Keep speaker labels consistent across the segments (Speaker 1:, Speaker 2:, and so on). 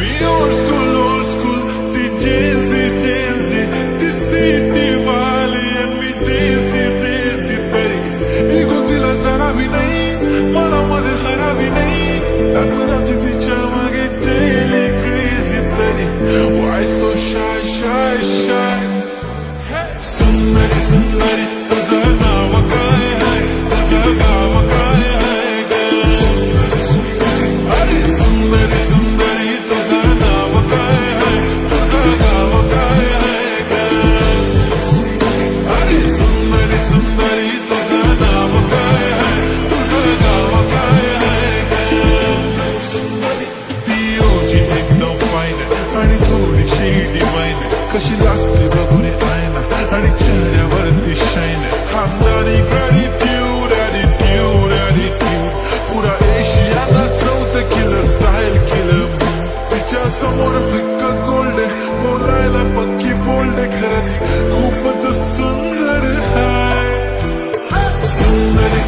Speaker 1: मी old school ती चेंजी ती city वाली आणि मी देसी तरी इगो तिला जरा भी नाही मनामध्ये खराबी नाही टाकूनच तिच्या मागे daily crazy तरी why so shy सुंदरी तुझं नाव काय आहे तुझं गाव काय आहे ग अरे सुंदरी तुझं नाव काय आहे तुझं गाव काय आहे ग अरे सुंदरी तुझं नाव काय आहे तुझं गाव काय आहे ग ती ओजी एकदम फाईन आणि थोडीशी डिवाईन कशी लागते बघून आयना आणि चेहऱ्यावरती शाईन खानदानी attitude पुरा एशियाला चौथं किलं स्टाईल केलं तिच्या समोर फिक्क गोल्ड बोलायला पक्की बोल्ड खरंच खूपच सुंदर हाय सुंदरी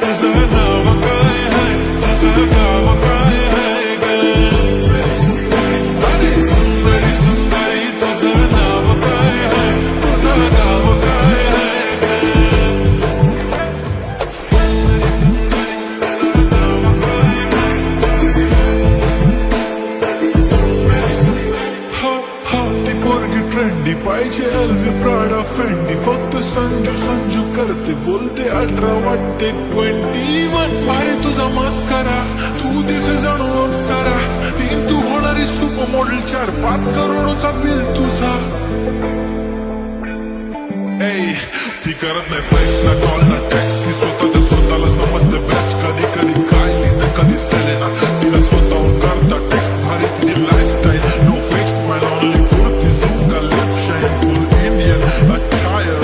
Speaker 1: तुझं नाव काय आहे तुझं गाव काय आहे ग अरे सुंदरी तुझं नाव काय आहे तुझं गाव काय आहे ग हा ती पोरगी ट्रेंडी पाहिजे एलवी प्राडा फेंडी फक्त संजू करते बोलते 18 वाटते 21 भारी तुझा मस्करा तू दिसे जाणू अप्सरा तीन तू होणारी सुपर मॉडेल 4-5 करोडचा बिल तुझा ती करत नाही फ्लेक्स ना कॉल ना टेक्स्ट ती स्वतःला समजते बेस्ट कधी काय लिहिते कधी सेलेना तिला स्वतःहून करता टेक्स्ट भारी तिची लाईफस्टाईल नो फिक्स माय ओनली कुर्ती झूम का लिप शाईन फुल Indian attire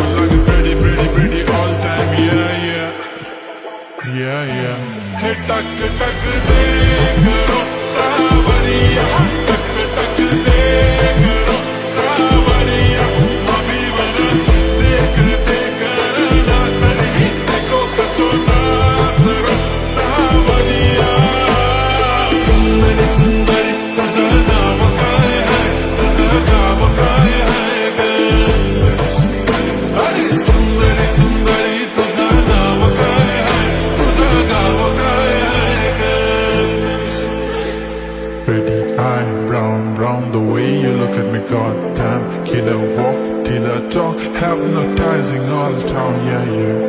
Speaker 1: like pretty all time yeah हे टक दे करो सावरिया टक दे करो सावरिया मम्मी बना देख नाचरी देखो कसो नाचरो सावरिया सुंदरी तुझं नाव काय आहे तुझं गाव काय आहे ग अरे सुंदरी तुझं नाव काय आहे तुझं गाव काय आहे ग Pretty eye, brown, the way you look at me, goddamn. Killer walk, killer talk, hypnotizing all town, yeah.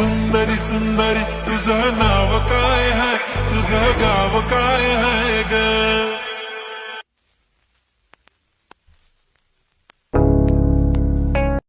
Speaker 1: सुंदरी तुझं नाव काय आहे तुझं गाव काय आहे